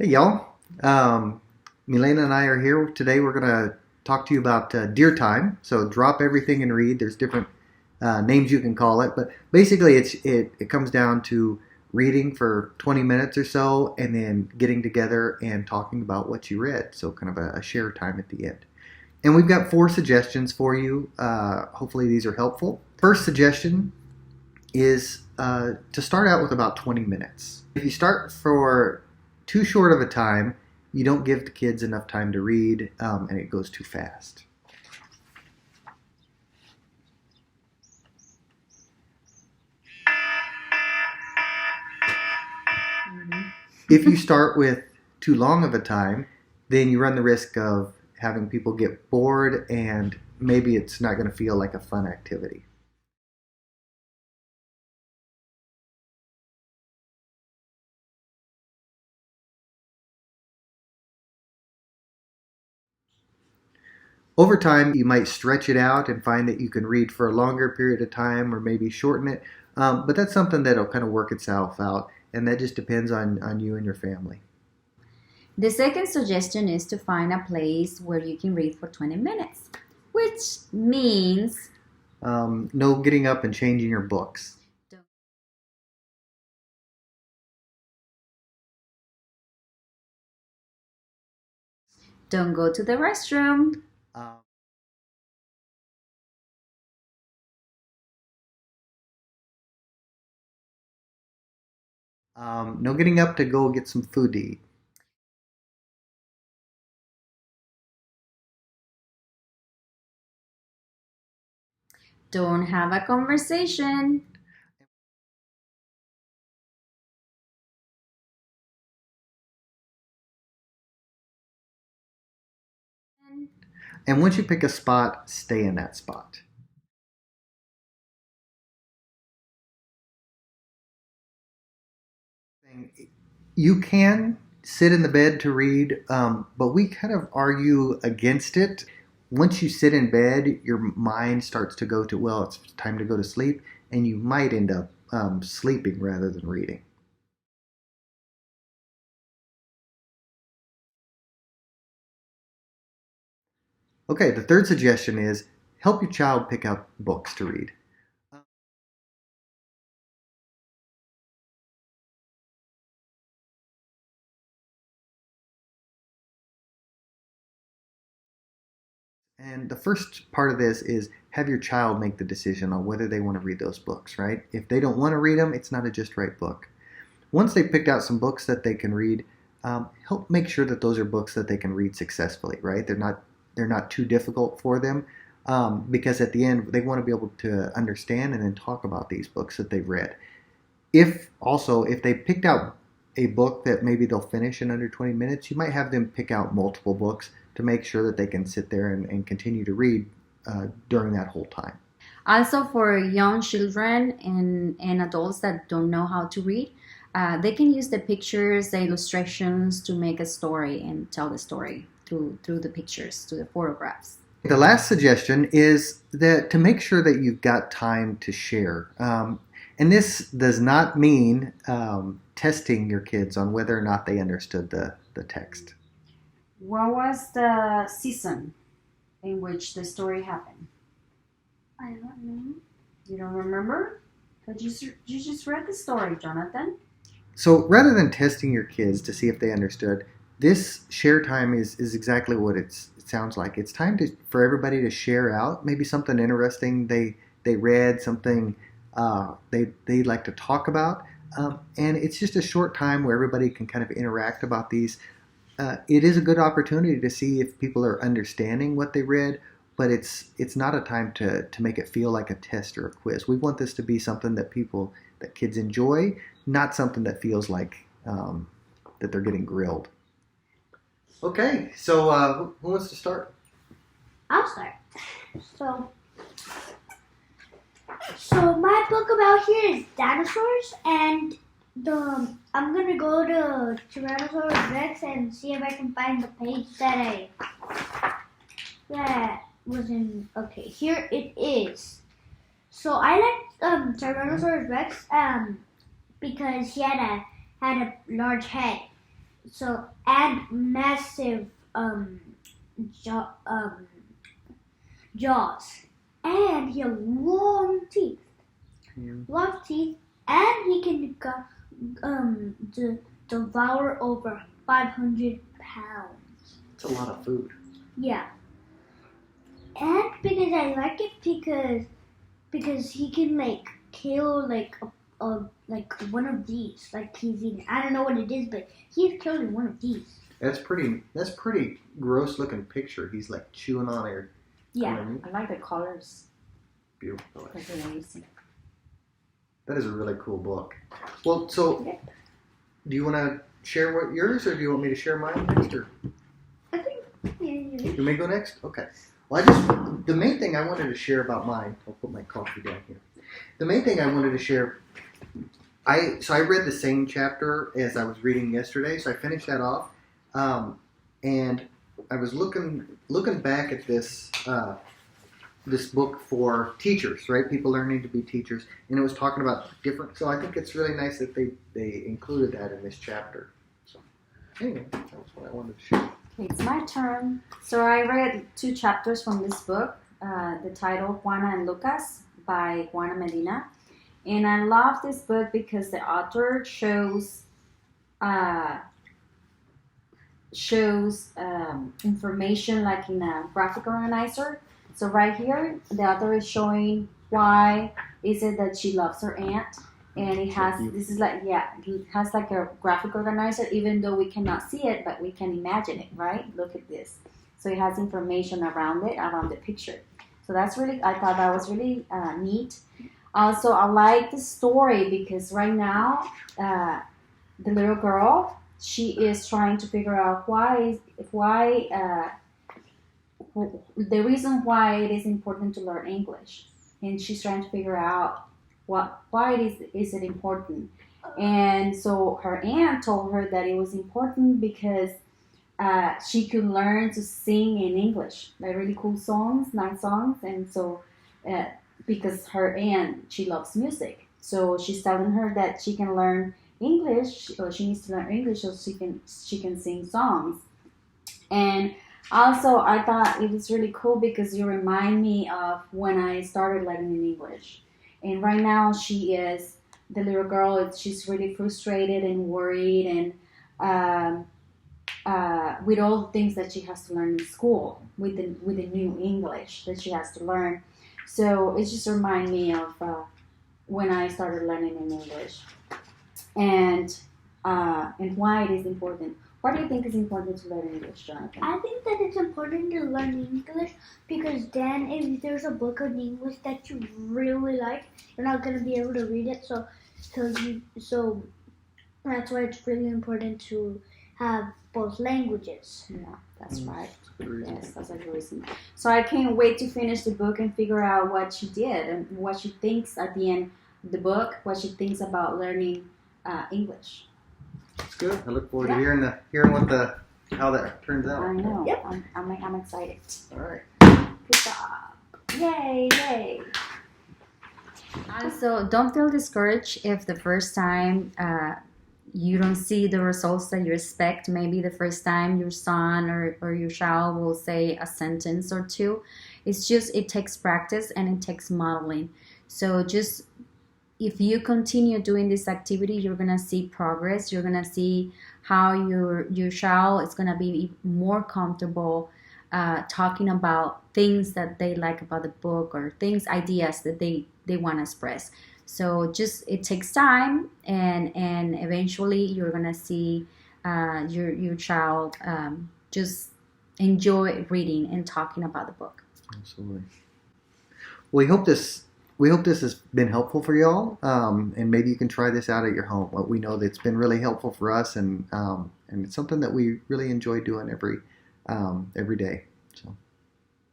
Hey y'all, Milena and I are here today. We're gonna talk to you about deer time. So drop everything and read. There's different names you can call it, but basically it comes down to reading for 20 minutes or so, and then getting together and talking about what you read. So kind of a share time at the end. And we've got four suggestions for you. Hopefully these are helpful. First suggestion is to start out with about 20 minutes. If you start for too short of a time, you don't give the kids enough time to read, and it goes too fast. If you start with too long of a time, then you run the risk of having people get bored, and maybe it's not going to feel like a fun activity. Over time, you might stretch it out and find that you can read for a longer period of time or maybe shorten it. But that's something that'll kind of work itself out, and that just depends on you and your family. The second suggestion is to find a place where you can read for 20 minutes, which means No getting up and changing your books. don't go to the restroom. Um, no getting up to go get some food to eat. Don't have a conversation. And once you pick a spot, stay in that spot. You can sit in the bed to read, but we kind of argue against it. Once you sit in bed, your mind starts to go to, well, it's time to go to sleep, and you might end up sleeping rather than reading. Okay, the third suggestion is help your child pick out books to read. And the first part of this is have your child make the decision on whether they want to read those books, right? If they don't want to read them, it's not a just right book. Once they've picked out some books that they can read, help make sure that those are books that they can read successfully, right? They're not too difficult for them, because at the end they want to be able to understand and then talk about these books that they've read. If they picked out a book that maybe they'll finish in under 20 minutes, you might have them pick out multiple books to make sure that they can sit there and continue to read during that whole time. Also, for young children and adults that don't know how to read, they can use the pictures, the illustrations to make a story and tell the story through the pictures, through the photographs. The last suggestion is that to make sure that you've got time to share. And this does not mean testing your kids on whether or not they understood the text. What was the season in which the story happened? I don't know. You don't remember? But you just read the story, Jonathan. So rather than testing your kids to see if they understood, this share time is exactly what it sounds like. It's time for everybody to share out maybe something interesting they read, something they like to talk about, and it's just a short time where everybody can kind of interact about these. It is a good opportunity to see if people are understanding what they read, but it's not a time to make it feel like a test or a quiz. We want this to be something that kids enjoy, not something that feels like that they're getting grilled. Okay, so who wants to start? I'll start. So, so my book about here is dinosaurs, and I'm gonna go to Tyrannosaurus Rex and see if I can find the page that was in. Okay, here it is. So I like Tyrannosaurus Rex because he had a large head. so and massive jaw, jaws, and he has long teeth, and he can devour over 500 pounds. It's a lot of food. Yeah, and because I like it because he can like kill like one of these, like he's eating. I don't know what it is, but he's killing one of these. That's pretty gross looking picture. He's like chewing on her. Yeah. I like the colors. Beautiful. That's amazing. That is a really cool book. Well, so do you want to share what yours, or do you want me to share mine next? Or I think you may go next. Okay. Well, the main thing I wanted to share about mine. I'll put my coffee down here. The main thing I wanted to share. I read the same chapter as I was reading yesterday, so I finished that off, and I was looking back at this this book for teachers, right? People learning to be teachers, and it was talking about different. So I think it's really nice that they included that in this chapter. So anyway, that was what I wanted to share. Okay, it's my turn. So I read 2 chapters from this book. The title Juana and Lucas by Juana Medina. And I love this book because the author shows information like in a graphic organizer. So right here, the author is showing why is it that she loves her aunt, and it has it has like a graphic organizer. Even though we cannot see it, but we can imagine it, right? Look at this. So it has information around the picture. So I thought that was really neat. Also, I like the story because right now, the little girl, she is trying to figure out the reason why it is important to learn English, and she's trying to figure out why it is it important. And so her aunt told her that it was important because she could learn to sing in English, like really cool songs, nice songs, and so. Because her aunt, she loves music, so she's telling her that she can learn English, or she needs to learn English so she can sing songs. And also, I thought it was really cool because you remind me of when I started learning English. And right now, the little girl. She's really frustrated and worried, and with all the things that she has to learn in school, with the new English that she has to learn. So it just reminds me of when I started learning in English, and why it is important. What do you think is important to learn English, Jonathan? I think that it's important to learn English because then if there's a book in English that you really like, you're not going to be able to read it. So that's why it's really important to have both languages. Yeah, that's right. That's yes, that's a good reason. So I can't wait to finish the book and figure out what she did and what she thinks at the end of the book, what she thinks about learning English. That's good. I look forward to hearing how that turns out. I know. Yep. I'm excited. All right. Good job. Yay. Also, don't feel discouraged if the first time you don't see the results that you expect. Maybe the first time your son or your child will say a sentence or two. It takes practice and it takes modeling. So just if you continue doing this activity, you're going to see progress. You're going to see how your child is going to be more comfortable talking about things that they like about the book or ideas that they want to express. So it takes time, and eventually you're gonna see your child just enjoy reading and talking about the book. Absolutely. Well, we hope this has been helpful for y'all, and maybe you can try this out at your home. Well, we know that it's been really helpful for us, and it's something that we really enjoy doing every day.